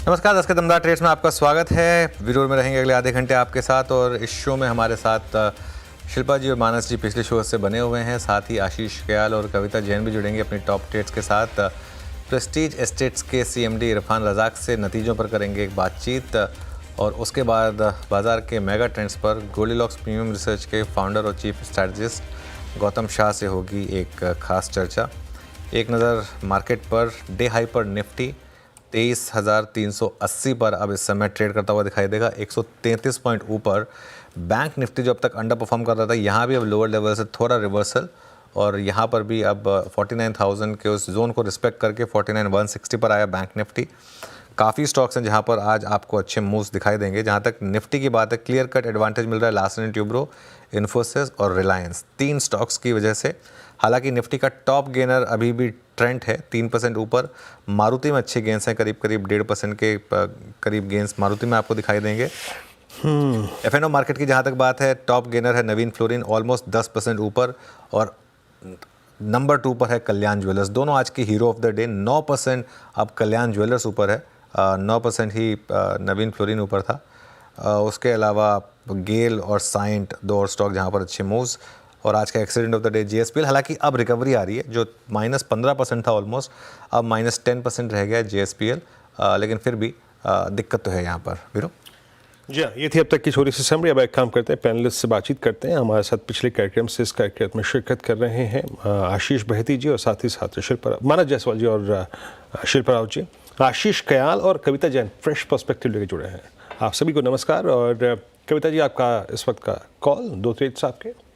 नमस्कार, दस के दमदार ट्रेड्स में आपका स्वागत है। विरोध में रहेंगे अगले आधे घंटे आपके साथ, और इस शो में हमारे साथ शिल्पा जी और मानस जी पिछले शो से बने हुए हैं। साथ ही आशीष कयाल और कविता जैन भी जुड़ेंगे अपनी टॉप ट्रेड्स के साथ। प्रेस्टीज एस्टेट्स के सीएमडी इरफान रजाक से नतीजों पर करेंगे एक बातचीत, और उसके बाद बाजार के मेगा ट्रेंड्स पर गोल्डीलॉक्स प्रीमियम रिसर्च के फाउंडर और चीफ स्ट्रैटेजिस्ट गौतम शाह से होगी एक खास चर्चा। एक नज़र मार्केट पर, डे हाई पर निफ्टी 23,380 पर अब इस समय ट्रेड करता हुआ दिखाई देगा, 133 पॉइंट ऊपर। बैंक निफ्टी जो अब तक अंडर परफॉर्म कर रहा था, यहाँ भी अब लोअर लेवल से थोड़ा रिवर्सल, और यहाँ पर भी अब 49,000 के उस जोन को रिस्पेक्ट करके 49,160 पर आया बैंक निफ्टी। काफ़ी स्टॉक्स हैं जहाँ पर आज आपको अच्छे मूव्स दिखाई देंगे। जहाँ तक निफ्टी की बात है, क्लियर कट एडवांटेज मिल रहा है लार्सन एंड ट्यूब्रो, इन्फोसिस और रिलायंस, 3 स्टॉक्स की वजह से। हालांकि निफ्टी का टॉप गेनर अभी भी ट्रेंड है 3% ऊपर। मारुति में अच्छे गेंस हैं, करीब 1.5% के करीब गेंस मारुति में आपको दिखाई देंगे। एफएनओ मार्केट की जहाँ तक बात है, टॉप गेनर है नवीन फ्लोरिन, ऑलमोस्ट 10% ऊपर, और नंबर 2 पर है कल्याण ज्वेलर्स। दोनों आज की हीरो ऑफ द डे। 9% अब कल्याण ज्वेलर्स ऊपर है, 9% ही नवीन फ्लोरिन ऊपर था। उसके अलावा गेल और साइंट, 2 और स्टॉक जहाँ पर अच्छे मूव्स। और आज का accident of the day JSPL. हालांकि अब रिकवरी आ रही है, जो -15% था ऑलमोस्ट, अब -10% रह गया है जेएसपीएल, लेकिन फिर भी दिक्कत तो है यहाँ पर। वीरो जी हाँ, ये थी अब तक की छोटी सी समरी। अब एक काम करते हैं, पैनलिस्ट से बातचीत करते हैं। हमारे साथ पिछले कार्यक्रम से इस कार्यक्रम में शिरकत कर रहे हैं आशीष बहती जी और साथ ही साथ शिल्पा मानस जायसवाल जी और शिल्पा राव जी। आशीष कयाल और कविता जैन फ्रेश पर्सपेक्टिव लेके जुड़े हैं। आप सभी को नमस्कार। और कविता जी, आपका इस वक्त का कॉल 2 ट्रेड्स आपके।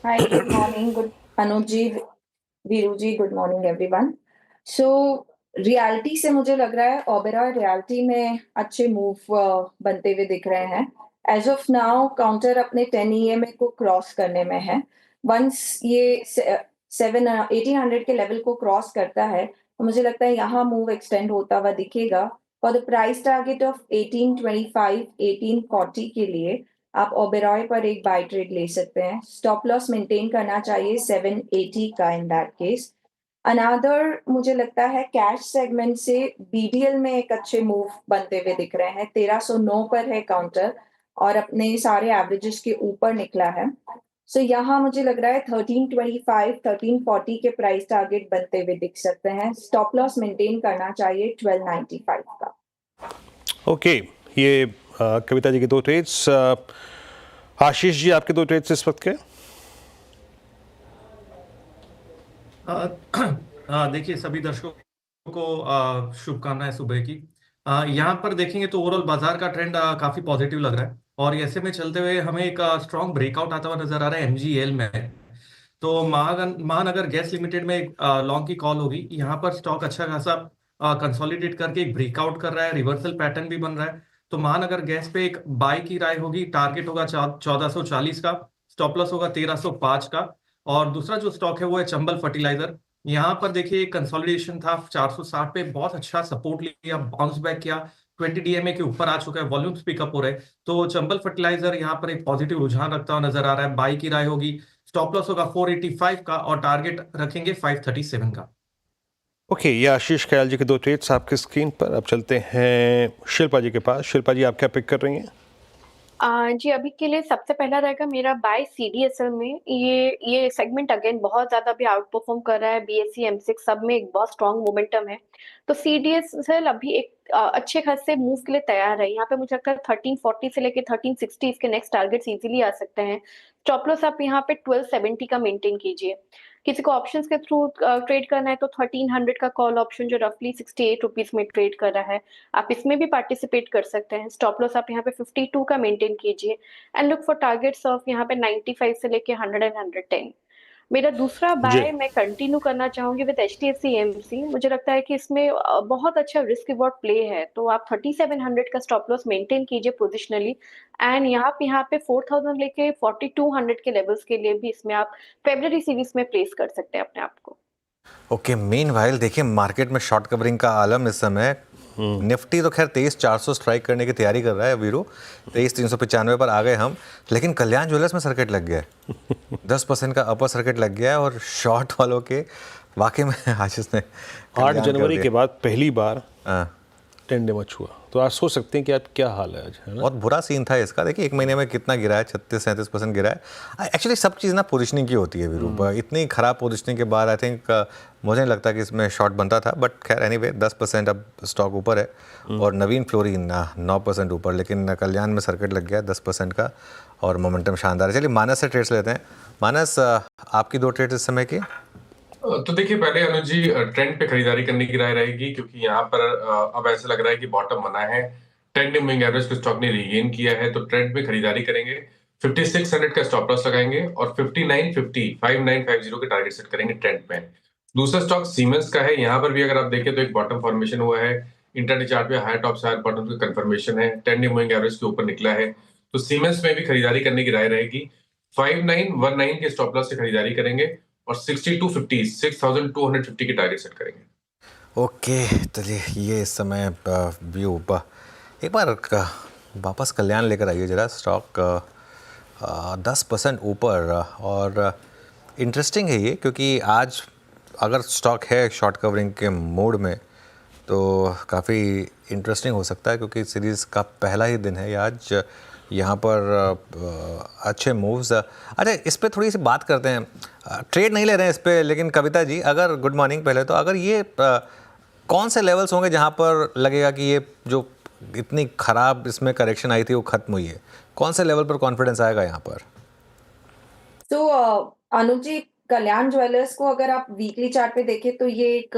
Hi, good morning. Good Anuj ji, Veeru ji, good morning everyone. So reality से मुझे लग रहा है ओबेरॉय रियलिटी में अच्छे मूव बनते हुए दिख रहे हैं। एज ऑफ नाउ काउंटर अपने 10 EMA को क्रॉस करने में है। वंस ये 1800 के लेवल को क्रॉस करता है तो मुझे लगता है यहाँ मूव एक्सटेंड होता हुआ दिखेगा। For the price target of 1825, 1840 के लिए आप ओबेरॉय पर एक बाय ट्रेड ले सकते हैं। स्टॉप लॉस मेंटेन करना चाहिए 780 का इन दैट केस। अनदर मुझे लगता है कैश सेगमेंट से बीडीएल में एक अच्छे मूव बनते हुए दिख रहे हैं। 1309 पर है काउंटर और अपने सारे एवरेजेस के ऊपर निकला है। सो यहाँ मुझे लग रहा है 1325, 1340 के प्राइस टारगेट बनते हुए दिख सकते हैं। स्टॉप लॉस मेंटेन करना चाहिए 1295 का। ओके, ये कविता जी के 2 ट्रेड्स। आशीष जी, आपके 2 ट्रेड्स इस वक्त के। देखिए, सभी दर्शकों को शुभकामनाएं सुबह की। यहाँ पर देखेंगे तो ओवरऑल बाजार का ट्रेंड काफी पॉजिटिव लग रहा है, और ऐसे में चलते हुए हमें एक स्ट्रॉन्ग ब्रेकआउट आता हुआ नजर आ रहा है एमजीएल में। तो महानगर गैस लिमिटेड में एक लॉन्ग की कॉल होगी। यहाँ पर स्टॉक अच्छा खासा कंसोलिडेट करके एक ब्रेकआउट कर रहा है, रिवर्सल पैटर्न भी बन रहा है। तो महानगर गैस पे एक बाय की राय होगी। टारगेट होगा 1440 का, स्टॉप लॉस होगा 1305 का। और दूसरा जो स्टॉक है वो है चंबल फर्टिलाइजर। यहाँ पर देखिए कंसोलिडेशन था 460 पे, बहुत अच्छा सपोर्ट लिया, बाउंस बैक किया, 20 डीएमए के ऊपर आ चुका है, वॉल्यूम्स पिकअप हो रहे हैं। तो चंबल फर्टिलाइजर यहाँ पर एक पॉजिटिव रुझान रखता हुआ नजर आ रहा है। बाई की राय होगी, स्टॉप लॉस होगा 485 का, और टारगेट रखेंगे 537 का। ओके, ये आशीष कयाल जी के 2 ट्रेड्स आपकी स्क्रीन पर। अब चलते हैं शिल्पा जी के पास। शिल्पा जी, आप क्या पिक कर रही हैं? जी, अभी के लिए सबसे पहला रहेगा मेरा बाय सीडीएसएल में। ये सेगमेंट अगेन बहुत ज्यादा भी आउट परफॉर्म कर रहा है। बीएसई एमसेक्स सब में एक बहुत स्ट्रॉन्ग मोमेंटम है, तो सीडीएसएल अभी एक अच्छे खासे मूव के लिए तैयार है। यहाँ पे मुझे लगता है 1340 से लेके 1360 इसके नेक्स्ट टारगेट्स इजीली आ सकते हैं। स्टॉप लॉस आप यहाँ पे 1270 का मेंटेन कीजिए। किसी को ऑप्शंस के थ्रू ट्रेड करना है तो 1300 का कॉल ऑप्शन जो रफली 68 रुपीज में ट्रेड कर रहा है, आप इसमें भी पार्टिसिपेट कर सकते हैं। स्टॉप लॉस आप यहाँ पे 52 का मेंटेन कीजिए and look for targets of यहाँ पे 95 से लेके 100 एंड 110। मेरा दूसरा बाय मैं कंटिन्यू करना चाहूंगी विद HDFC AMC। मुझे लगता है कि इसमें बहुत अच्छा रिस्क रिवॉर्ड प्ले है, तो आप 3700 का स्टॉप लॉस मेंटेन कीजिए पोजिशनली एंड यहाँ पे 4000 लेके 4200 के लेवल्स के लिए भी इसमें आप फेब्रुअरी सीरीज में प्लेस कर सकते हैं अपने आप को। ओके, मीनवाइल देखिए मार्केट में शॉर्ट कवरिंग का आलम इस समय। निफ्टी तो खैर 23,400 स्ट्राइक करने की तैयारी कर रहा है वीरू, 23,395 पर आ गए हम, लेकिन कल्याण ज्वेलर्स में सर्किट लग गया है। 10% का अपर सर्किट लग गया है, और शॉर्ट वालों के वाकई में आशीष ने 8 जनवरी के बाद पहली बार 10 डे मच हुआ, तो आप सोच सकते हैं कि आज क्या हाल है आज, है ना? बहुत बुरा सीन था इसका। देखिए एक महीने में कितना गिरा है, 36-37% गिरा है। एक्चुअली सब चीज़ ना पोजिशनिंग की होती है वीरू। इतनी खराब पोजिशनिंग के बाद आई थिंक मुझे नहीं लगता कि इसमें शॉर्ट बनता था, बट खैर एनीवे 10% अब स्टॉक ऊपर है। और नवीन फ्लोरिन 9% ऊपर, लेकिन कल्याण में सर्किट लग गया 10% का और मोमेंटम शानदार है। चलिए मानस से ट्रेड्स लेते हैं। मानस, आपकी 2 ट्रेड्स इस समय की। तो देखिए पहले अनुज जी ट्रेंड पे खरीदारी करने की राय रहेगी, क्योंकि यहाँ पर अब ऐसा लग रहा है कि बॉटम बना है। 10 डे मूविंग एवरेज को स्टॉक ने रीगेन किया है, तो ट्रेंड पे खरीदारी करेंगे। 5600 का स्टॉप लॉस लगाएंगे और 5950 के टारगेट सेट करेंगे ट्रेंड पे। दूसरा स्टॉक सीमेंस का है। यहाँ पर भी अगर आप देखें तो एक बॉटम फॉर्मेशन हुआ है। इंट्राडे चार्ट पे हाई टॉप से हाई बॉटम की कंफर्मेशन है, 10 डे मूविंग एवरेज के ऊपर निकला है। तो सीमेंस में भी खरीदारी करने की राय रहेगी। 5919 के स्टॉप लॉस से खरीदारी करेंगे और 6250 के टारगेट सेट करेंगे। ओके, चलिए ये इस समय व्यू एक बार वापस कल्याण लेकर आइए जरा। स्टॉक 10% ऊपर और इंटरेस्टिंग है ये, क्योंकि आज अगर स्टॉक है शॉर्ट कवरिंग के मोड में तो काफ़ी इंटरेस्टिंग हो सकता है, क्योंकि सीरीज़ का पहला ही दिन है ये आज। यहाँ पर अच्छे मूव्स। अच्छा, इस पे थोड़ी सी बात करते हैं। ट्रेड नहीं ले रहे हैं इस पे, लेकिन कविता जी अगर, गुड मॉर्निंग पहले तो, अगर ये कौन से लेवल्स होंगे जहाँ पर लगेगा कि ये जो इतनी ख़राब इसमें करेक्शन आई थी वो ख़त्म हुई है? कौन से लेवल पर कॉन्फिडेंस आएगा यहाँ पर? तो अनुज जी, कल्याण ज्वेलर्स को अगर आप वीकली चार्ट पे देखें तो ये एक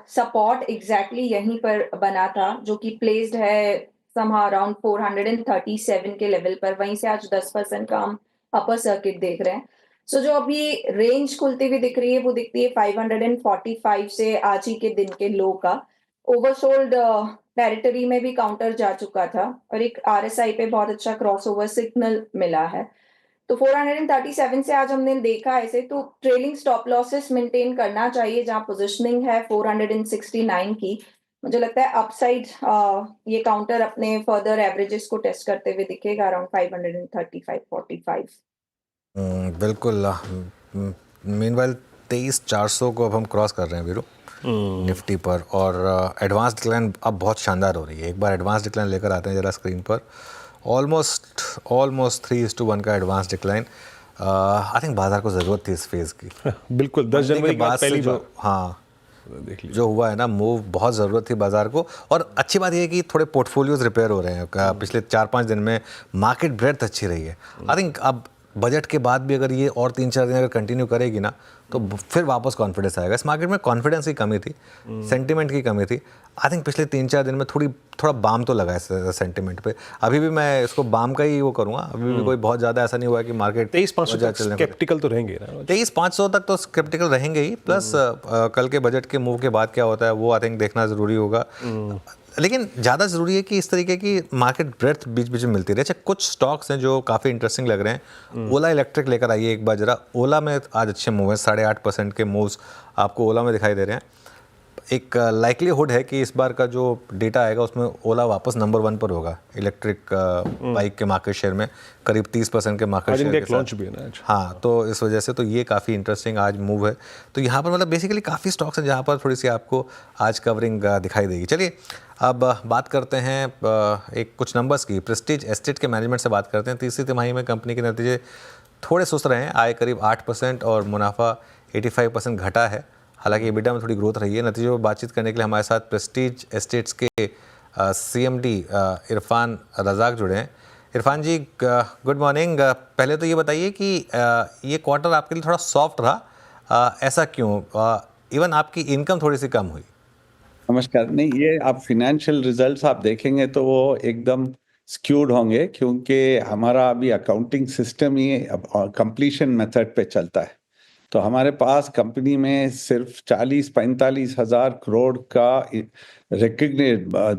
सपोर्ट एग्जैक्टली यहीं पर बना था, जो कि प्लेस्ड है समहाउ अराउंड 437 के लेवल पर। वहीं से आज 10% का हम अपर सर्किट देख रहे हैं। सो जो अभी रेंज खुलती हुई दिख रही है वो दिखती है 545 से आज ही के दिन के लो का। ओवरसोल्ड टेरिटरी में भी काउंटर जा चुका था और एक RSI पे बहुत अच्छा क्रॉसओवर सिग्नल मिला है। तो 437 से आज हमने देखा ऐसे तो ट्रेलिंग स्टॉप लॉसेस मेंटेन करना चाहिए, जहां पोजीशनिंग है 469 की। मुझे लगता है अपसाइड ये काउंटर अपने फर्दर एवरेजेस को टेस्ट करते हुए दिखेगा अराउंड 535-45। बिल्कुल। मीनवाइल 23,400 को अब हम क्रॉस कर रहे हैं वीरू निफ्टी पर, और एडवांस डिक्लाइन अब बहुत शानदार हो रही है। एक बार एडवांस डिक्लाइन लेकर आते हैं जरा स्क्रीन पर। ऑलमोस्ट 3:1 का एडवांस डिक्लाइन। आई थिंक बाजार को ज़रूरत थी इस फेज़ की। बिल्कुल, 10 जनवरी के बाद पहली बार हाँ देख लीजिए जो हुआ है ना मूव, बहुत ज़रूरत थी बाजार को। और अच्छी बात यह है कि थोड़े पोर्टफोलियोज रिपेयर हो रहे हैं। पिछले 4-5 दिन में मार्केट ब्रेड्थ अच्छी रही है। आई थिंक अब बजट के बाद भी अगर ये और 3-4 दिन अगर कंटिन्यू करेगी ना तो फिर वापस कॉन्फिडेंस आएगा। इस मार्केट में कॉन्फिडेंस की कमी थी, सेंटिमेंट की कमी थी। आई थिंक पिछले 3-4 दिन में थोड़ा बाम तो लगा है सेंटिमेंट पे। अभी भी मैं इसको बाम का ही वो करूँगा। अभी भी कोई बहुत ज़्यादा ऐसा नहीं हुआ है कि मार्केट 23,500 तक स्केप्टिकल तो रहेंगे ना। 23,500 तक तो स्केप्टिकल रहेंगे ही। प्लस कल के बजट के मूव के बाद क्या होता है वो आई थिंक देखना ज़रूरी होगा। लेकिन ज़्यादा ज़रूरी है कि इस तरीके की मार्केट ब्रेड्थ बीच बीच में मिलती रहे। अच्छा, कुछ स्टॉक्स हैं जो काफ़ी इंटरेस्टिंग लग रहे हैं। ओला इलेक्ट्रिक लेकर आइए एक बार जरा। ओला में आज अच्छे मूव हैं, 8.5% के मूव्स आपको ओला में दिखाई दे रहे हैं। एक लाइकलीहुड है कि इस बार का जो डेटा आएगा उसमें ओला वापस नंबर 1 पर होगा इलेक्ट्रिक बाइक के मार्केट शेयर में, करीब 30% के मार्केट शेयर के लॉन्च भी है ना। हाँ, तो इस वजह से तो ये काफ़ी इंटरेस्टिंग आज मूव है। तो यहाँ पर मतलब बेसिकली काफ़ी स्टॉक्स हैं जहाँ पर थोड़ी सी आपको आज कवरिंग दिखाई देगी। चलिए अब बात करते हैं एक कुछ नंबर्स की। प्रेस्टीज एस्टेट के मैनेजमेंट से बात करते हैं। तीसरी तिमाही में कंपनी के नतीजे थोड़े सुस्त रहे हैं। आय करीब 8% और मुनाफा 85% घटा है। हालांकि EBITDA में थोड़ी ग्रोथ रही है। नतीजों पर बातचीत करने के लिए हमारे साथ प्रेस्टीज एस्टेट्स के CMD इरफान रजाक जुड़े हैं। इरफान जी गुड मॉर्निंग। पहले तो ये बताइए कि ये क्वार्टर आपके लिए थोड़ा सॉफ्ट रहा, ऐसा क्यों? इवन आपकी इनकम थोड़ी सी कम हुई। नमस्कार। नहीं, ये आप फिनेंशियल रिजल्ट्स आप देखेंगे तो वो एकदम स्क्यूड होंगे, क्योंकि हमारा अभी अकाउंटिंग सिस्टम ही कंप्लीशन मेथड पे चलता है। तो हमारे पास कंपनी में सिर्फ 40-45 हज़ार करोड़ का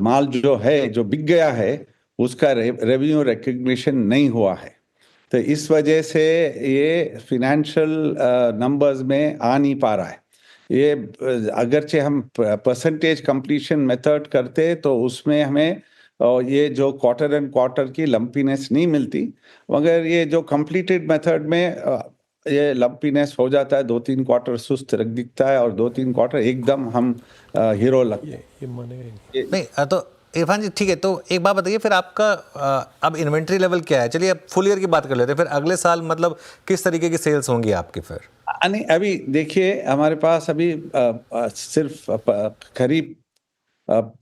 माल जो है, जो बिक गया है, उसका रेवेन्यू रिकग्निशन नहीं हुआ है। तो इस वजह से ये फिनेंशियल नंबर्स में आ नहीं पा रहा है। ये अगरचे हम परसेंटेज कंप्लीशन मेथड करते तो उसमें हमें ये जो क्वार्टर एंड क्वार्टर की लंपीनेस नहीं मिलती, मगर ये जो कंप्लीटेड मेथड में ये लंपीनेस हो जाता है। 2-3 क्वार्टर सुस्त दिखता है और 2-3 क्वार्टर एकदम हम हीरो लगते हैं। नहीं तो इरफान जी ठीक है, तो एक बात बताइए फिर आपका अब इन्वेंट्री लेवल क्या है? चलिए अब फुल ईयर की बात कर लेते हैं, फिर अगले साल मतलब किस तरीके की सेल्स होंगी आपकी फिर? नहीं, अभी देखिए हमारे पास अभी सिर्फ करीब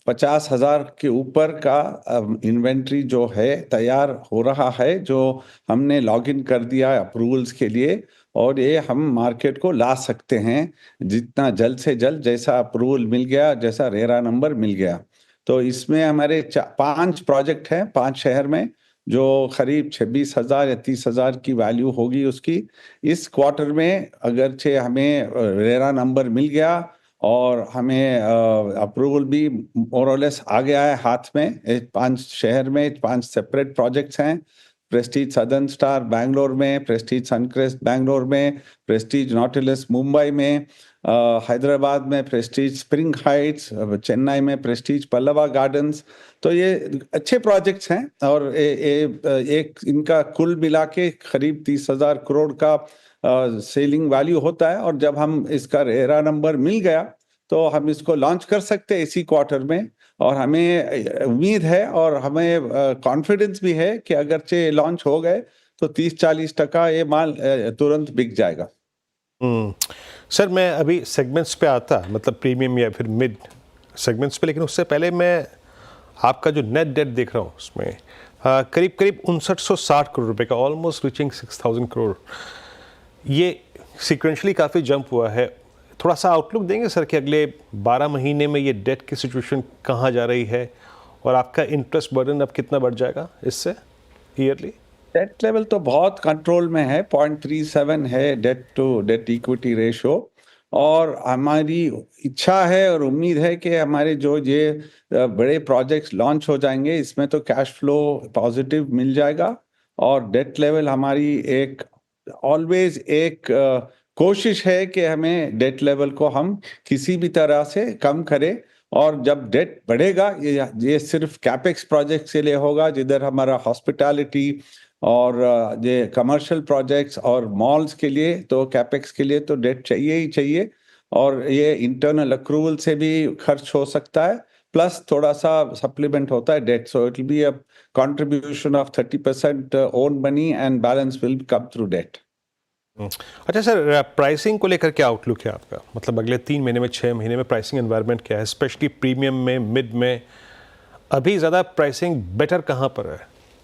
50,000 के ऊपर का इन्वेंट्री जो है तैयार हो रहा है, जो हमने लॉग इन कर दिया है अप्रूवल्स के लिए, और ये हम मार्केट को ला सकते हैं जितना जल्द से जल्द, जैसा अप्रूवल मिल गया, जैसा रेरा नंबर मिल गया। तो इसमें हमारे 5 प्रोजेक्ट हैं 5 शहर में, जो करीब 26,000 या 30,000 की वैल्यू होगी उसकी। इस क्वार्टर में अगरचे हमें रेरा नंबर मिल गया और हमें अप्रूवल भी मोर और लेस आ गया है हाथ में। 5 शहर में 5 सेपरेट प्रोजेक्ट्स हैं। प्रेस्टीज सदर्न स्टार बैंगलोर में, प्रेस्टीज सनक्रेस्ट बैंगलोर में, प्रेस्टीज नॉटिलस मुंबई में, हैदराबाद में प्रेस्टीज स्प्रिंग हाइट्स, चेन्नई में प्रेस्टीज पल्लवा गार्डन्स। तो ये अच्छे प्रोजेक्ट्स हैं और एक इनका कुल मिला के करीब 30,000 करोड़ का सेलिंग वैल्यू होता है। और जब हम इसका रेरा नंबर मिल गया तो हम इसको लॉन्च कर सकते हैं इसी क्वार्टर में, और हमें उम्मीद है और हमें कॉन्फिडेंस भी है कि अगरचे लॉन्च हो गए तो 30-40% ये माल तुरंत बिक जाएगा। सर मैं अभी सेगमेंट्स पे आता, मतलब प्रीमियम या फिर मिड सेगमेंट्स पे, लेकिन उससे पहले मैं आपका जो नेट डेट देख रहा हूँ उसमें करीब करीब 5960 करोड़ रुपए का, ऑलमोस्ट रीचिंग 6,000 करोड़। ये सीक्वेंशली काफ़ी जंप हुआ है। थोड़ा सा आउटलुक देंगे सर कि अगले 12 महीने में ये डेट की सिचुएशन कहाँ जा रही है और आपका इंटरेस्ट बर्डन अब कितना बढ़ जाएगा इससे ईयरली? डेट लेवल तो बहुत कंट्रोल में है, 0.37 है debt to debt equity ratio, और हमारी इच्छा है और उम्मीद है कि हमारे जो ये बड़े प्रोजेक्ट्स लॉन्च हो जाएंगे इसमें तो कैश फ्लो पॉजिटिव मिल जाएगा। और डेट लेवल हमारी एक ऑलवेज एक कोशिश है कि हमें डेट लेवल को हम किसी भी तरह से कम करें। और जब डेट बढ़ेगा, ये सिर्फ कैपेक्स प्रोजेक्ट के लिए होगा, जिधर हमारा हॉस्पिटैलिटी और ये कमर्शियल प्रोजेक्ट्स और मॉल्स के लिए तो कैपेक्स के लिए तो डेट चाहिए ही चाहिए, और ये इंटरनल अक्रूवल से भी खर्च हो सकता है, प्लस थोड़ा सा सप्लीमेंट होता है debt. So it will be a contribution of 30% own money and balance will come through debt. अच्छा सर, प्राइसिंग को लेकर क्या आउटलुक है आपका? मतलब अगले 3 महीने में, 6 महीने में प्राइसिंग एनवायरनमेंट क्या है, स्पेशली प्रीमियम में, मिड में? अभी ज़्यादा प्राइसिंग बेटर कहाँ पर है?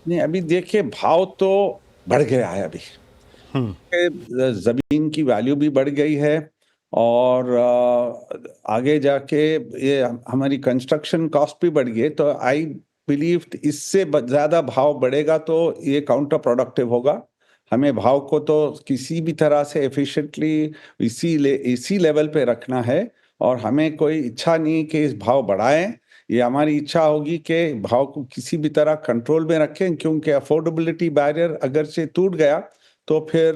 नहीं, अभी देखिए भाव तो बढ़ गया है अभी। जमीन की वैल्यू भी बढ़ गई है, और आगे जाके ये हमारी कंस्ट्रक्शन कॉस्ट भी बढ़ गई है। तो आई बिलीव इससे ज़्यादा भाव बढ़ेगा तो ये काउंटर प्रोडक्टिव होगा। हमें भाव को तो किसी भी तरह से एफिशिएंटली इसी लेवल पे रखना है, और हमें कोई इच्छा नहीं कि इस भाव बढ़ाएं। ये हमारी इच्छा होगी कि भाव को किसी भी तरह कंट्रोल में रखें, क्योंकि अफोर्डेबिलिटी बैरियर अगर से टूट गया तो फिर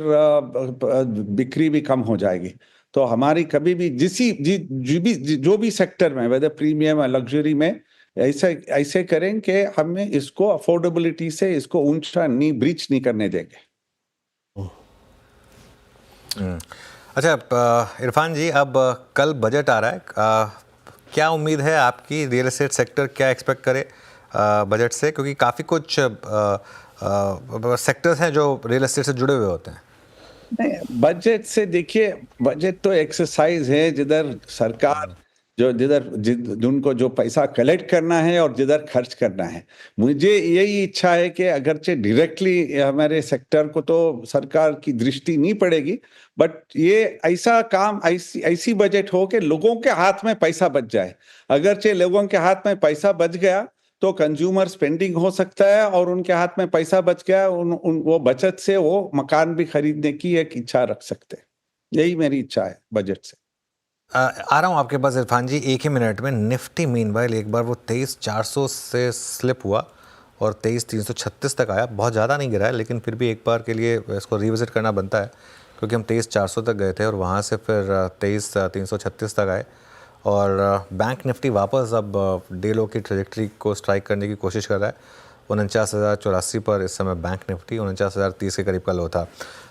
बिक्री भी कम हो जाएगी। तो हमारी कभी भी जो भी सेक्टर में, वेदर प्रीमियम या लग्जरी में, ऐसे करें कि हमें इसको अफोर्डेबिलिटी से इसको ऊंचा नहीं ब्रीच नहीं करने देंगे। अच्छा इरफान जी, अब कल बजट आ रहा है, क्या उम्मीद है आपकी? रियल एस्टेट सेक्टर क्या एक्सपेक्ट करे बजट से? क्योंकि काफ़ी कुछ सेक्टर्स हैं जो रियल एस्टेट से जुड़े हुए होते हैं। नहीं, बजट से देखिए, बजट तो एक्सरसाइज है जिधर सरकार जिनको जो पैसा कलेक्ट करना है और जिधर खर्च करना है। मुझे यही इच्छा है कि अगरचे डायरेक्टली हमारे सेक्टर को तो सरकार की दृष्टि नहीं पड़ेगी, बट ये ऐसा काम, ऐसी बजट हो कि लोगों के हाथ में पैसा बच जाए। अगरचे लोगों के हाथ में पैसा बच गया तो कंज्यूमर स्पेंडिंग हो सकता है, और उनके हाथ में पैसा बच गया, वो बचत से वो मकान भी खरीदने की एक इच्छा रख सकते हैं। यही मेरी इच्छा है बजट से। आ रहा हूँ आपके पास इरफान जी, एक ही मिनट में। निफ्टी मीनवाइल एक बार वो 23,400 से स्लिप हुआ और 23,336 तक आया। बहुत ज़्यादा नहीं गिरा है, लेकिन फिर भी एक बार के लिए इसको रिविजिट करना बनता है, क्योंकि हम 23,400 तक गए थे और वहाँ से फिर 23,336 तक आए। और बैंक निफ्टी वापस अब डे लो की ट्रेजेक्ट्री को स्ट्राइक करने की कोशिश कर रहा है। 49,084 पर इस समय बैंक निफ्टी, 49,030 के करीब का लो था।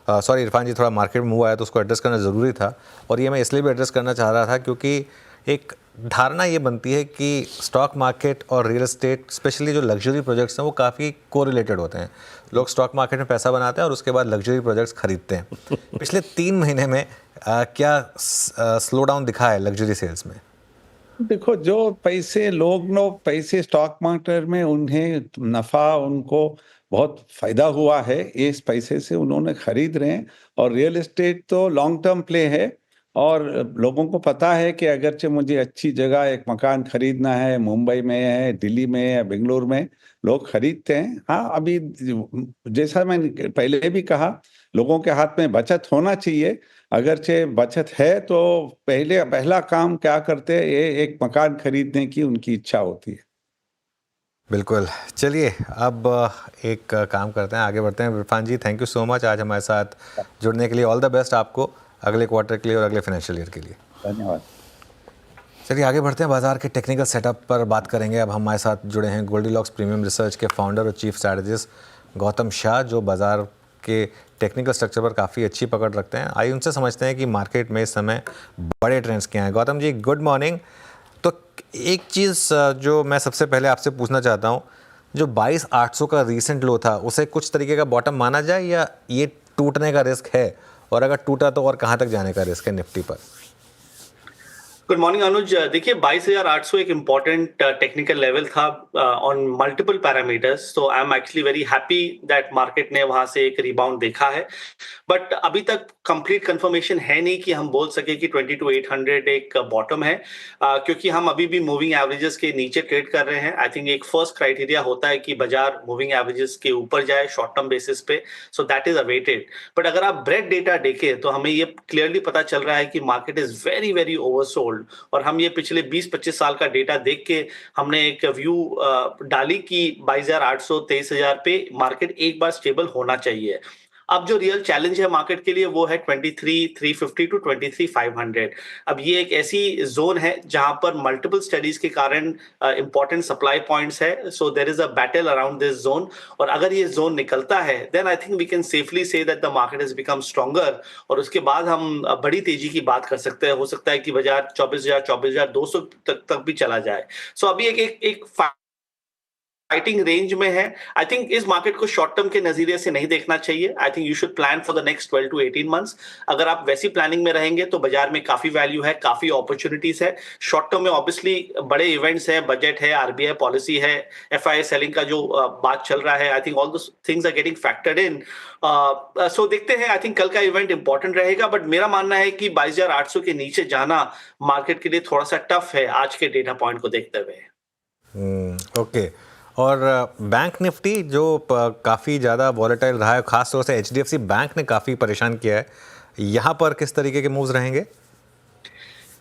सॉरी इरफान जी, थोड़ा मार्केट में मूव आया तो उसको एड्रेस करना ज़रूरी था, और ये मैं इसलिए भी एड्रेस करना चाह रहा था क्योंकि एक धारणा ये बनती है कि स्टॉक मार्केट और रियल एस्टेट, स्पेशली जो लग्जरी प्रोजेक्ट्स हैं, वो काफ़ी कोरिलेटेड होते हैं। लोग स्टॉक मार्केट में पैसा बनाते हैं और उसके बाद लग्जरी प्रोजेक्ट्स खरीदते हैं। पिछले 3 महीने में क्या स्लो डाउन दिखा है लग्जरी सेल्स में? देखो, जो पैसे स्टॉक मार्केट में उन्हें नफा, उनको बहुत फायदा हुआ है, इस पैसे से उन्होंने खरीद रहे हैं। और रियल एस्टेट तो लॉन्ग टर्म प्ले है और लोगों को पता है कि अगरचे मुझे अच्छी जगह एक मकान खरीदना है, मुंबई में है, दिल्ली में है, बेंगलुरु में, लोग खरीदते हैं। हाँ, अभी जैसा मैंने पहले भी कहा, लोगों के हाथ में बचत होना चाहिए। अगरचे बचत है तो पहला काम क्या करते हैं, ये एक मकान खरीदने की उनकी इच्छा होती है। बिल्कुल। चलिए अब एक काम करते हैं, आगे बढ़ते हैं। इरफान जी, थैंक यू सो मच आज हमारे साथ जुड़ने के लिए। ऑल द बेस्ट आपको अगले क्वार्टर के लिए और अगले फाइनेंशियल ईयर के लिए। धन्यवाद। चलिए आगे बढ़ते हैं, बाजार के टेक्निकल सेटअप पर बात करेंगे। अब हमारे साथ जुड़े हैं गोल्डीलॉक्स प्रीमियम रिसर्च के फाउंडर और चीफ स्ट्रैटेजिस्ट गौतम शाह, जो बाजार के टेक्निकल स्ट्रक्चर पर काफ़ी अच्छी पकड़ रखते हैं। आइए उनसे समझते हैं कि मार्केट में इस समय बड़े ट्रेंड्स क्या हैं। Gautam ji, good morning. तो एक चीज़ जो मैं सबसे पहले आपसे पूछना चाहता हूँ, जो 22,800 का रीसेंट लो था, उसे कुछ तरीके का बॉटम माना जाए या ये टूटने का रिस्क है, और अगर टूटा तो और कहाँ तक जाने का रिस्क है निफ्टी पर? गुड मॉर्निंग अनुज। देखिए 22,800 एक इम्पॉर्टेंट टेक्निकल लेवल था ऑन मल्टीपल पैरामीटर्स, तो I am actually very happy that market ने वहां से एक रिबाउंड देखा है। बट अभी तक कंप्लीट कंफर्मेशन है नहीं कि हम बोल सके कि 22,800 एक बॉटम है, क्योंकि हम अभी भी मूविंग एवरेजेस के नीचे ट्रेड कर रहे हैं। आई थिंक एक फर्स्ट क्राइटेरिया होता है कि बाजार मूविंग एवरेजेस के ऊपर जाए शॉर्ट टर्म बेसिस पे, so that is awaited. But अगर आप ब्रेड डेटा देखें तो हमें ये क्लियरली पता चल रहा है कि market is very very oversold. और हम ये पिछले 20-25 साल का डेटा देख के हमने एक व्यू डाली कि 22,800 23,000 पे मार्केट एक बार स्टेबल होना चाहिए। अब जो रियल चैलेंज है मार्केट के लिए वो है 23,350 टू 23,500। अब ये एक ऐसी जोन है जहां पर मल्टीपल स्टडीज के कारण इंपॉर्टेंट सप्लाई पॉइंट्स है, so there is a battle around this zone. और अगर ये जोन निकलता है then I think we can safely say that the market has become stronger, और उसके बाद हम बड़ी तेजी की बात कर सकते हैं। हो सकता है कि बाजार 24,200 तक भी चला जाए। सो अभी एक फाइटिंग रेंज में है। आई थिंक इस मार्केट को शॉर्ट टर्म के नजरिए से नहीं देखना चाहिए। I think you should plan for the next 12 to 18 months. अगर आप वैसी प्लानिंग में रहेंगे तो बाजार में काफी वैल्यू है, काफी अपॉर्चुनिटीज है। शॉर्ट टर्म में ऑब्वियसली बड़े इवेंट्स है, बजट है, आरबीआई पॉलिसी है, एफआईआई सेलिंग का जो बात चल रहा है, I think all those things are getting factored in. So देखते हैं, आई थिंक कल का इवेंट इंपॉर्टेंट रहेगा। बट मेरा मानना है कि 22,800 के नीचे जाना मार्केट के लिए थोड़ा सा टफ है आज के डेटा पॉइंट को देखते हुए। ओके। और बैंक निफ्टी जो काफ़ी ज़्यादा वॉलेटाइल रहा है, खासतौर से एचडीएफसी बैंक ने काफ़ी परेशान किया है, यहाँ पर किस तरीके के मूव्स रहेंगे?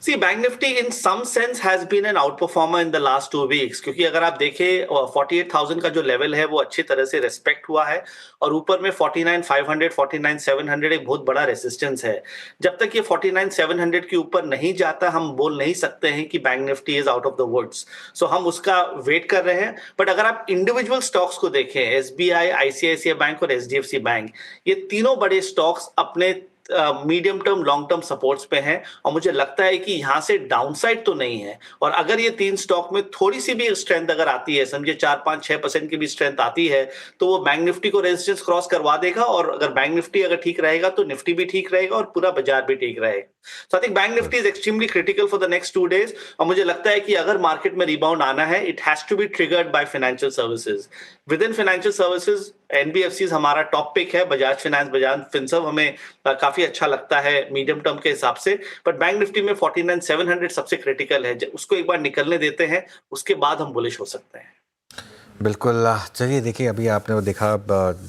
See, Bank Nifty in some sense has been an outperformer in the last 2 weeks, क्योंकि अगर आप देखें 48,000 का जो लेवल है वो अच्छी तरह से रेस्पेक्ट हुआ है, और ऊपर में 49,500, 49,700 एक बहुत बड़ा रेसिस्टेंस है। जब तक ये 49,700 के ऊपर नहीं जाता हम बोल नहीं सकते हैं कि bank Nifty is out of the woods. So हम उसका वेट कर रहे हैं। बट अगर आप इंडिविजुअल स्टॉक्स को देखें, एसबीआई, आईसीआईसीआई बैंक और एचडीएफसी बैंक, ये तीनों बड़े स्टॉक्स अपने medium term long term supports पे हैं, और मुझे लगता है कि यहां से डाउनसाइड तो नहीं है। और अगर ये तीन स्टॉक में थोड़ी सी भी स्ट्रेंथ अगर आती है, समझे 4-5-6% की भी स्ट्रेंथ आती है, तो वो बैंक निफ्टी को रेजिस्टेंस क्रॉस करवा देगा। और अगर बैंक निफ्टी अगर ठीक रहेगा तो निफ्टी भी ठीक रहेगा और पूरा बाजार भी ठीक रहेगा। So I think bank Nifty is extremely critical for the next 2 days। और मुझे लगता है कि अगर मार्केट में रिबाउंड आना है, it has to be triggered by financial services. Within financial services NBFCs हमारा टॉप पिक है, बजाज फाइनेंस, बजाज फिनसर्व हमें काफी अच्छा लगता है मीडियम टर्म के हिसाब से। बट बैंक निफ्टी में 49,700 सबसे क्रिटिकल है, उसको एक बार निकलने देते हैं, उसके बाद हम बुलिश हो सकते हैं। बिल्कुल। चलिए देखिए, अभी आपने वो देखा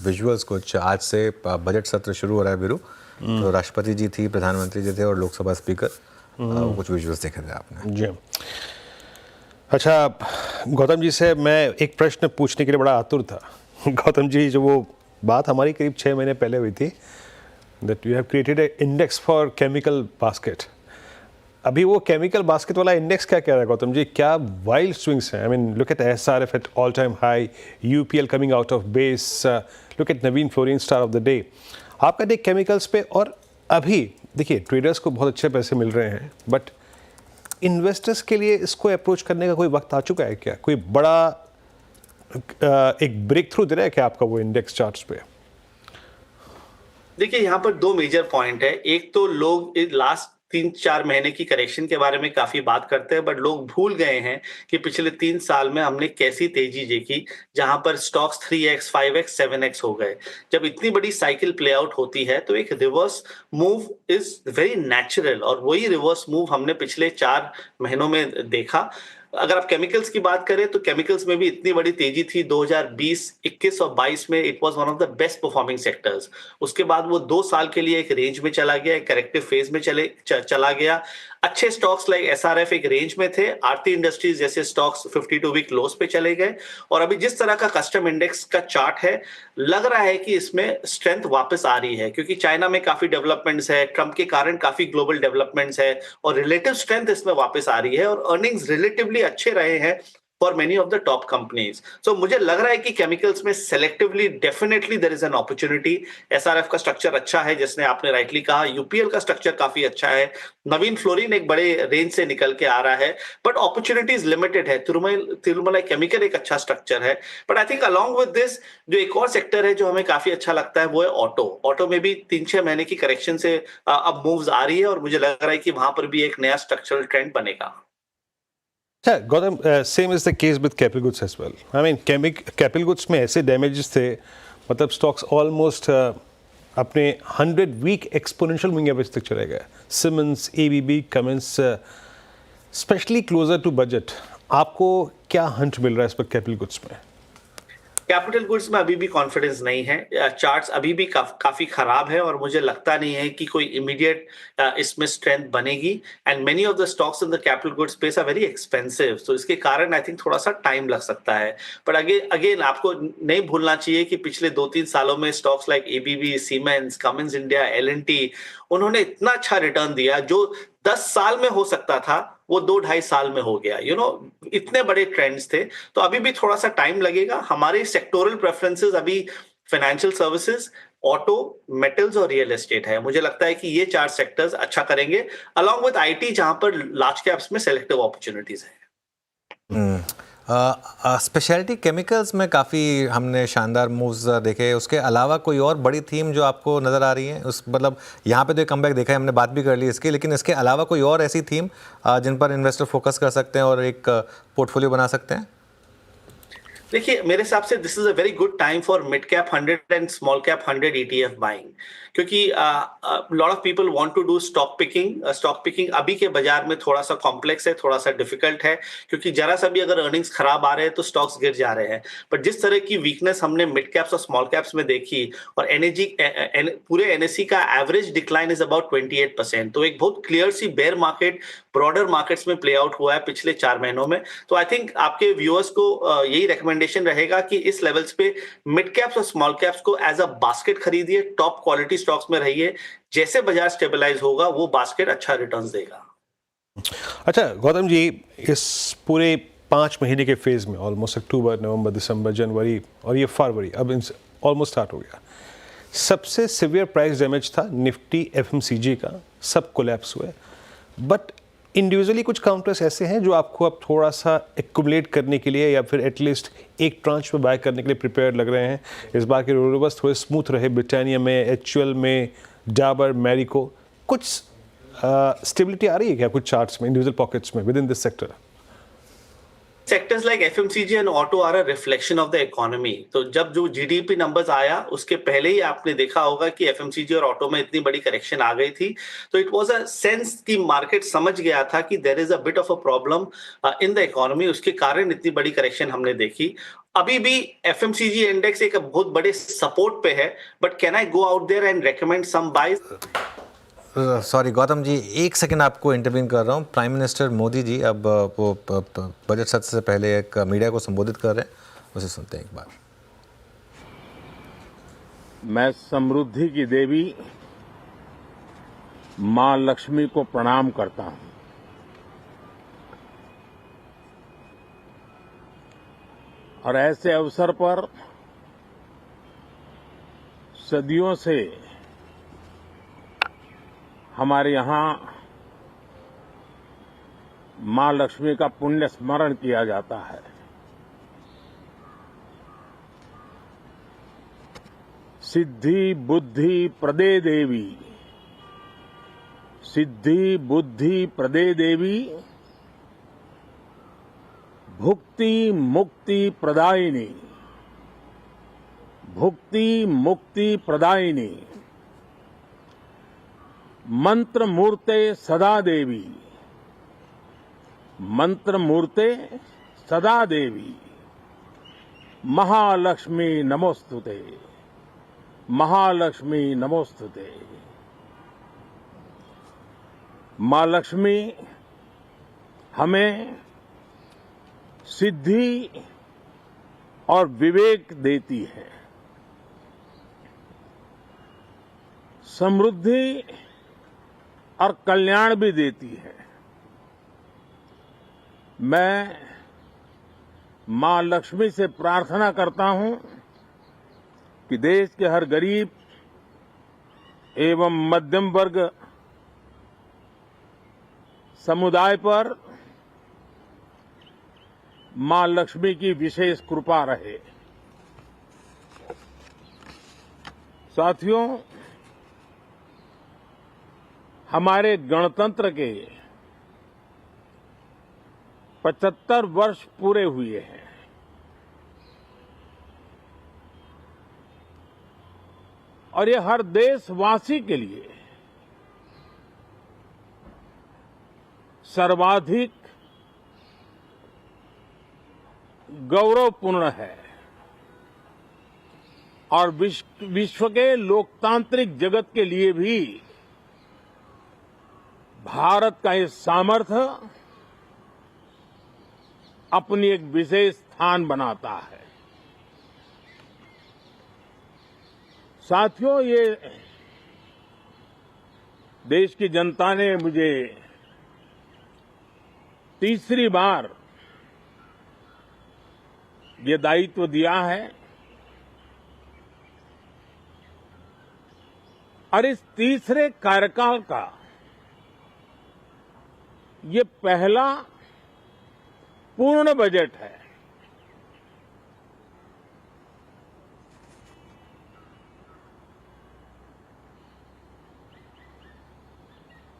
विजुअल्स कुछ, आज से बजट सत्र शुरू हो रहा है वीरू, तो राष्ट्रपति जी थी, प्रधानमंत्री जी थे और लोकसभा स्पीकर, कुछ विजुअल्स देखे थे आपने? जी। अच्छा, गौतम जी से मैं एक प्रश्न पूछने के लिए बड़ा आतुर था। गौतम जी, जो वो बात हमारी करीब 6 महीने पहले हुई थी, that you have created a index for chemical basket. अभी वो केमिकल बास्केट वाला इंडेक्स क्या कह रहा है गौतम जी? क्या वाइल्ड स्विंग्स हैं। I mean look at SRF at all time high, UPL coming out of base, look at Naveen fluorine star of the day. आपका देख केमिकल्स पे, और अभी देखिए ट्रेडर्स को बहुत अच्छे पैसे मिल रहे हैं, बट इन्वेस्टर्स के लिए इसको अप्रोच करने का कोई वक्त आ चुका है क्या? कोई बड़ा एक ब्रेक थ्रू दे रहा है क्या आपका वो इंडेक्स चार्ट्स पे? देखिए यहाँ पर दो मेजर पॉइंट है। एक तो लोग लास्ट 3-4 महीने की करेक्शन के बारे में काफी बात करते हैं, बट लोग भूल गए हैं कि पिछले 3 साल में हमने कैसी तेजी देखी, जहां पर स्टॉक्स 3x, 5x, 7x हो गए। जब इतनी बड़ी साइकिल प्ले आउट होती है तो एक reverse move is very natural, और वही रिवर्स मूव हमने पिछले 4 महीनों में देखा। अगर आप केमिकल्स की बात करें तो केमिकल्स में भी इतनी बड़ी तेजी थी 2020, 21 और 22 में। It was one of the best performing sectors. उसके बाद वो 2 साल के लिए एक रेंज में चला गया, एक करेक्टिव फेज में चला गया। अच्छे स्टॉक्स लाइक एसआरएफ एक रेंज में थे। आरती इंडस्ट्रीज जैसे स्टॉक्स 52 वीक लोस पे चले गए। और अभी जिस तरह का कस्टम इंडेक्स का चार्ट है, लग रहा है कि इसमें स्ट्रेंथ वापस आ रही है, क्योंकि चाइना में काफी डेवलपमेंट्स है, ट्रंप के कारण काफी ग्लोबल डेवलपमेंट्स है, और रिलेटिव स्ट्रेंथ इसमें वापस आ रही है, और अर्निंग्स रिलेटिवली अच्छे रहे हैं for many of the top companies. So मुझे लग रहा है कि केमिकल्स में selectively definitely there is an opportunity. SRF का स्ट्रक्चर अच्छा है, जिसने आपने राइटली कहा। यूपीएल का स्ट्रक्चर काफी अच्छा है। नवीन फ्लोरिन एक बड़े रेंज से निकल के आ रहा है, बट अपॉर्चुनिटीज लिमिटेड है। तिरुमलाई केमिकल एक अच्छा स्ट्रक्चर है, but I think along with this जो एक और सेक्टर है जो हमें काफी अच्छा लगता है, वो है ऑटो। ऑटो में भी 3-6 महीने की करेक्शन से अब मूव्स आ रही है, और मुझे लग रहा है कि वहां पर भी एक नया स्ट्रक्चरल ट्रेंड बनेगा। Yeah, Gautam, same is the case with capital goods as well. I mean, capital goods में ऐसे damages थे, मतलब stocks almost अपने 100-week exponential moving average तक चले गए. Siemens, ABB, Cummins, especially closer to budget. आपको क्या hunch मिल रहा है इस पर capital goods में? कैपिटल गुड्स में अभी भी कॉन्फिडेंस नहीं है। चार्ट्स अभी भी काफी खराब है, और मुझे लगता नहीं है कि कोई इमीडिएट इसमें स्ट्रेंथ बनेगी। And many of the stocks in the capital goods space are very expensive, तो इसके कारण आई थिंक थोड़ा सा टाइम लग सकता है। बट अगेन आपको नहीं भूलना चाहिए कि पिछले 2-3 सालों में stocks like ABB, siemens, Cummins India, L&T, उन्होंने इतना अच्छा रिटर्न दिया, जो 10 साल में हो सकता था वो 2-2.5 साल में हो गया। इतने बड़े ट्रेंड्स थे। तो अभी भी थोड़ा सा टाइम लगेगा। हमारे सेक्टोरल प्रेफरेंसेस अभी फाइनेंशियल सर्विसेज, ऑटो, मेटल्स और रियल एस्टेट है। मुझे लगता है कि ये 4 सेक्टर्स अच्छा करेंगे, अलॉन्ग विद आईटी, जहां पर लार्ज कैप्स में सेलेक्टिव अपॉर्चुनिटीज है। स्पेशलिटी केमिकल्स में काफ़ी हमने शानदार मूव्स देखे। उसके अलावा कोई और बड़ी थीम जो आपको नज़र आ रही है? मतलब यहाँ पे तो कमबैक देखा है, हमने बात भी कर ली इसकी, लेकिन इसके अलावा कोई और ऐसी थीम जिन पर इन्वेस्टर फोकस कर सकते हैं और एक पोर्टफोलियो बना सकते हैं? देखिए, मेरे हिसाब से this is a very good time for mid cap 100 and small cap 100 ETF buying, क्योंकि lot of people want to do stock picking. Stock picking अभी के बाजार में थोड़ा सा कॉम्प्लेक्स है, थोड़ा सा डिफिकल्ट है, क्योंकि जरा सा भी अगर अर्निंग्स खराब आ रहे हैं तो स्टॉक्स गिर जा रहे हैं। बट जिस तरह की वीकनेस हमने मिड कैप्स और स्मॉल कैप्स में देखी, और पूरे एनएससी का एवरेज डिक्लाइन इज अबाउट 28%, तो एक बहुत क्लियर सी बेयर मार्केट ब्रॉडर मार्केट्स में प्ले आउट हुआ है पिछले 4 महीनों में। तो आई थिंक आपके व्यूअर्स को यही रिकमेंडेशन रहेगा कि इस लेवल्स पे मिड कैप्स और स्मॉल कैप्स को एज अ बास्केट खरीदिए, टॉप क्वालिटी स्टॉक्स में रहिए। जैसे बाजार स्टेबलाइज होगा, वो बास्केट अच्छा रिटर्न्स देगा। अच्छा गौतम जी, इस पूरे 5 महीने के फेज में ऑलमोस्ट अक्टूबर, नवंबर, दिसंबर, जनवरी और ये फरवरी अब ऑलमोस्ट स्टार्ट हो गया, सबसे सिवियर प्राइस डैमेज था निफ्टी एफएमसीजी का, सब कोलैप्स हुए। बट इंडिविजुअली कुछ काउंटर्स ऐसे हैं जो आपको अब थोड़ा सा एक्युमुलेट करने के लिए या फिर एटलीस्ट एक ट्रांच में बाय करने के लिए प्रिपेयर लग रहे हैं। इस बार के रोबस्ट थोड़े स्मूथ रहे, ब्रिटानिया में, एचयूएल में, डाबर, मैरिको। कुछ स्टेबिलिटी आ रही है क्या कुछ चार्ट्स में, इंडिविजुअल पॉकेट्स में within this sector? Sectors like FMCG and auto are a reflection of the economy. तो जब जो जीडीपी नंबर्स आया, उसके पहले ही आपने देखा होगा कि एफएमसीजी और ऑटो में इतनी बड़ी करेक्शन आ गई थी। तो इट वाज अ सेंस कि मार्केट समझ गया था कि there is a bit of a problem in the economy, उसके कारण इतनी बड़ी करेक्शन हमने देखी। अभी भी एफएमसीजी इंडेक्स एक बहुत बड़े सपोर्ट पे है, but can I go out there and recommend some buys? Sorry Gautam ji, एक सेकंड आपको इंटरव्यू कर रहा हूँ। प्राइम मिनिस्टर मोदी जी अब वो बजट सत्र से पहले एक मीडिया को संबोधित कर रहे हैं, उसे सुनते हैं एक बार। मैं समृद्धि की देवी मां लक्ष्मी को प्रणाम करता हूं। और ऐसे अवसर पर सदियों से हमारे यहां मां लक्ष्मी का पुण्य स्मरण किया जाता है। सिद्धि बुद्धि प्रदे देवी, सिद्धि बुद्धि प्रदे देवी, भुक्ति मुक्ति प्रदायिनी, भुक्ति मुक्ति प्रदायिनी, मंत्र मूर्ते सदा देवी, मंत्र मूर्ते सदा देवी, महालक्ष्मी नमोस्तुते, महालक्ष्मी नमोस्तुते। मां लक्ष्मी हमें सिद्धि और विवेक देती है, समृद्धि और कल्याण भी देती है। मैं मां लक्ष्मी से प्रार्थना करता हूं कि देश के हर गरीब एवं मध्यम वर्ग समुदाय पर मां लक्ष्मी की विशेष कृपा रहे। साथियों, हमारे गणतंत्र के 75 वर्ष पूरे हुए हैं। और ये हर देशवासी के लिए सर्वाधिक गौरवपूर्ण है और विश्व के लोकतांत्रिक जगत के लिए भी भारत का ये सामर्थ्य अपनी एक विशेष स्थान बनाता है। साथियों, ये देश की जनता ने मुझे तीसरी बार ये दायित्व दिया है और इस तीसरे कार्यकाल का ये पहला पूर्ण बजट है।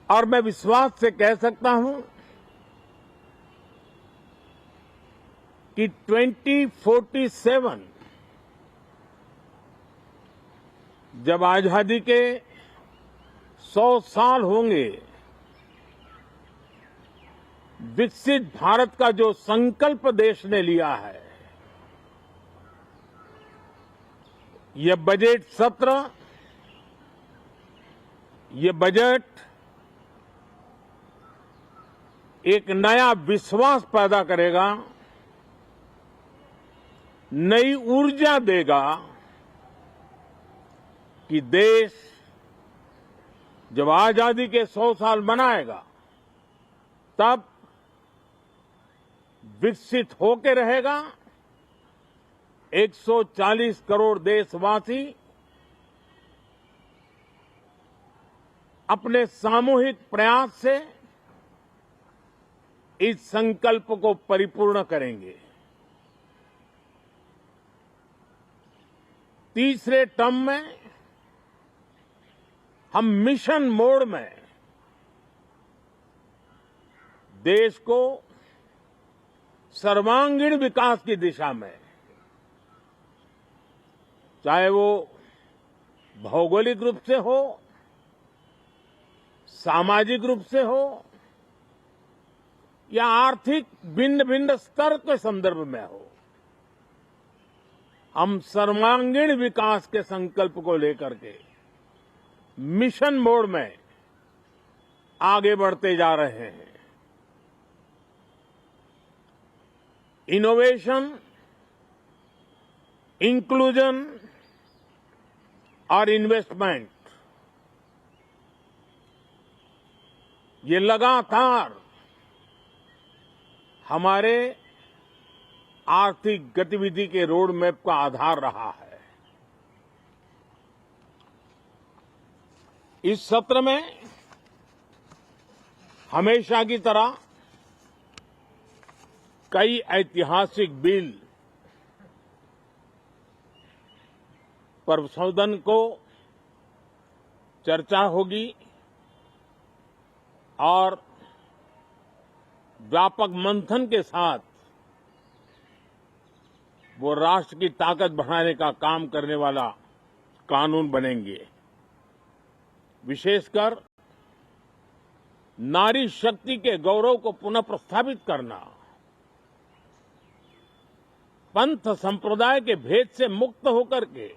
और मैं विश्वास से कह सकता हूं कि 2047 जब आजादी के 100 साल होंगे, विकसित भारत का जो संकल्प देश ने लिया है, ये बजट सत्र, ये बजट एक नया विश्वास पैदा करेगा, नई ऊर्जा देगा कि देश जब आजादी के 100 साल मनाएगा तब विकसित होके रहेगा। 140 करोड़ देशवासी अपने सामूहिक प्रयास से इस संकल्प को परिपूर्ण करेंगे। तीसरे टर्म में हम मिशन मोड में देश को सर्वांगीण विकास की दिशा में, चाहे वो भौगोलिक रूप से हो, सामाजिक रूप से हो या आर्थिक भिन्न भिन्न स्तर के संदर्भ में हो, हम सर्वांगीण विकास के संकल्प को लेकर के मिशन मोड में आगे बढ़ते जा रहे हैं। इनोवेशन, इंक्लूजन और इन्वेस्टमेंट, ये लगातार हमारे आर्थिक गतिविधि के रोड मैप का आधार रहा है। इस सत्र में हमेशा की तरह कई ऐतिहासिक बिल पर सदन को चर्चा होगी और व्यापक मंथन के साथ वो राष्ट्र की ताकत बढ़ाने का काम करने वाला कानून बनेंगे। विशेषकर नारी शक्ति के गौरव को पुनः प्रस्थापित करना, पंथ संप्रदाय के भेद से मुक्त होकर के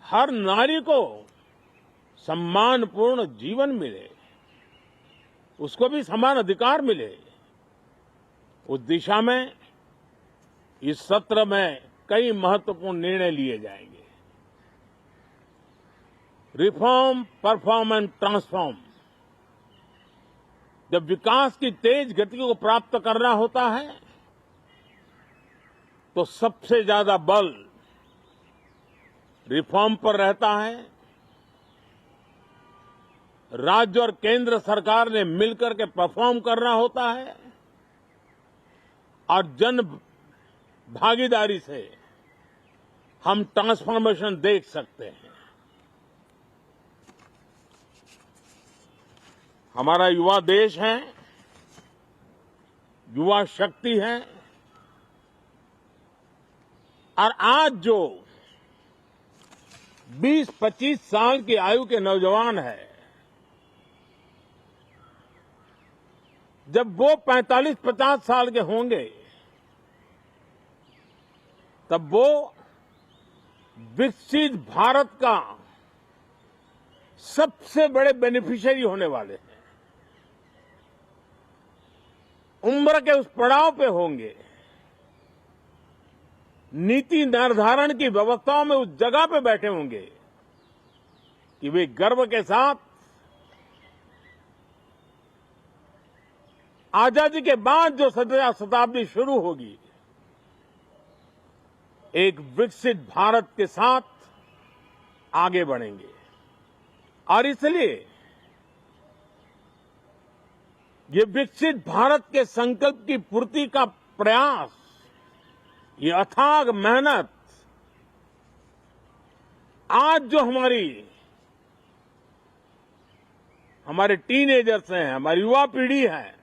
हर नारी को सम्मानपूर्ण जीवन मिले, उसको भी समान अधिकार मिले, उस दिशा में इस सत्र में कई महत्वपूर्ण निर्णय लिए जाएंगे। Reform, perform and transform. जब विकास की तेज गति को प्राप्त करना होता है तो सबसे ज्यादा बल रिफॉर्म पर रहता है। राज्य और केंद्र सरकार ने मिलकर के परफॉर्म करना होता है और जन भागीदारी से हम ट्रांसफॉर्मेशन देख सकते हैं। हमारा युवा देश है, युवा शक्ति है और आज जो 20-25 साल की आयु के नौजवान है, जब वो 45-50 साल के होंगे तब वो विकसित भारत का सबसे बड़े बेनिफिशियरी होने वाले हैं। उम्र के उस पड़ाव पे होंगे, नीति निर्धारण की व्यवस्थाओं में उस जगह पे बैठे होंगे कि वे गर्व के साथ आजादी के बाद जो शताब्दी शुरू होगी, एक विकसित भारत के साथ आगे बढ़ेंगे। और इसलिए ये विकसित भारत के संकल्प की पूर्ति का प्रयास, ये अथाग मेहनत आज जो हमारे टीनेजर्स हैं, हमारी युवा पीढ़ी है,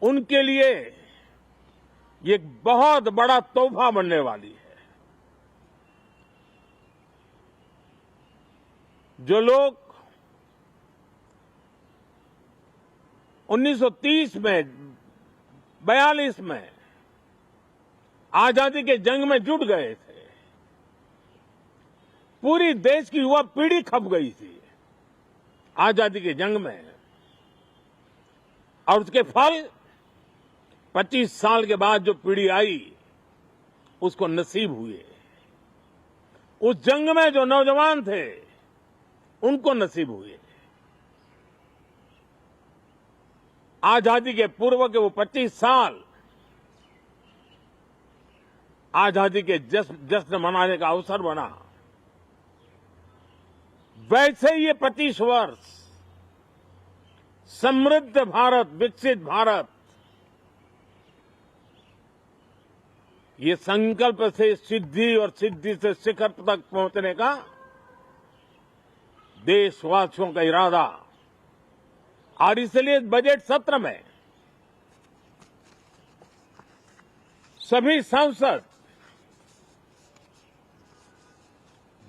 उनके लिए ये एक बहुत बड़ा तोहफा बनने वाली है। जो लोग 1930 में, 42 में आजादी के जंग में जुट गए थे, पूरी देश की युवा पीढ़ी खप गई थी आजादी के जंग में, और उसके फल 25 साल के बाद जो पीढ़ी आई उसको नसीब हुए। उस जंग में जो नौजवान थे उनको नसीब हुए। आजादी के पूर्व के वो 25 साल आजादी के जश्न मनाने का अवसर बना। वैसे ही ये 25 वर्ष समृद्ध भारत, विकसित भारत, ये संकल्प से सिद्धि और सिद्धि से शिखर तक पहुंचने का देशवासियों का इरादा। और इसलिए बजट सत्र में सभी सांसद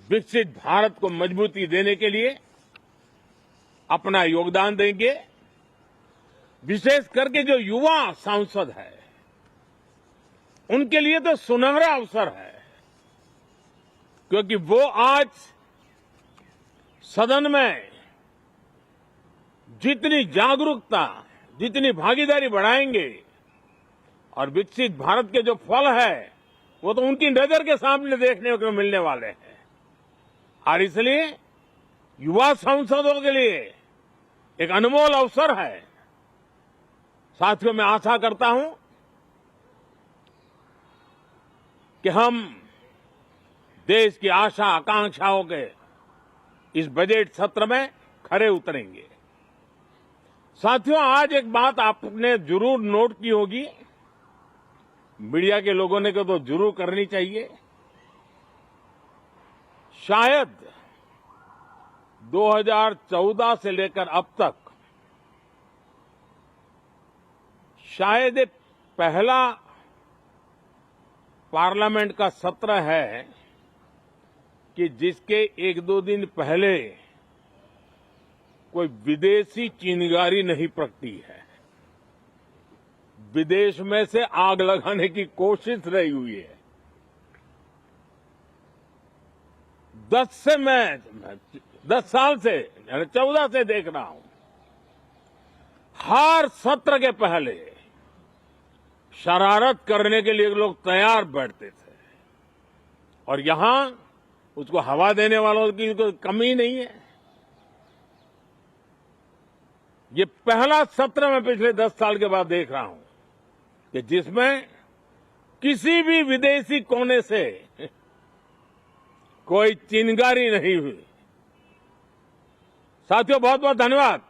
विकसित भारत को मजबूती देने के लिए अपना योगदान देंगे। विशेष करके जो युवा सांसद है उनके लिए तो सुनहरा अवसर है, क्योंकि वो आज सदन में जितनी जागरूकता, जितनी भागीदारी बढ़ाएंगे और विकसित भारत के जो फल है वो तो उनकी नजर के सामने देखने को मिलने वाले हैं। और इसलिए युवा सांसदों के लिए एक अनमोल अवसर है। साथियों, मैं आशा करता हूं कि हम देश की आशा आकांक्षाओं के इस बजट सत्र में खरे उतरेंगे साथियों, आज एक बात आपने जरूर नोट की होगी, मीडिया के लोगों ने तो जरूर करनी चाहिए। शायद 2014 से लेकर अब तक शायद ये पहला पार्लियामेंट का सत्र है कि जिसके एक दो दिन पहले कोई विदेशी चिंगारी नहीं प्रगटी है, विदेश में से आग लगाने की कोशिश रही हुई है। 10 साल से 14 से देख रहा हूं, हर सत्र के पहले शरारत करने के लिए लोग तैयार बैठते थे और यहां उसको हवा देने वालों की कोई कमी नहीं है। ये पहला सत्र मैं पिछले 10 साल के बाद देख रहा हूं कि जिसमें किसी भी विदेशी कोने से कोई चिंगारी नहीं हुई। साथियों, बहुत बहुत धन्यवाद।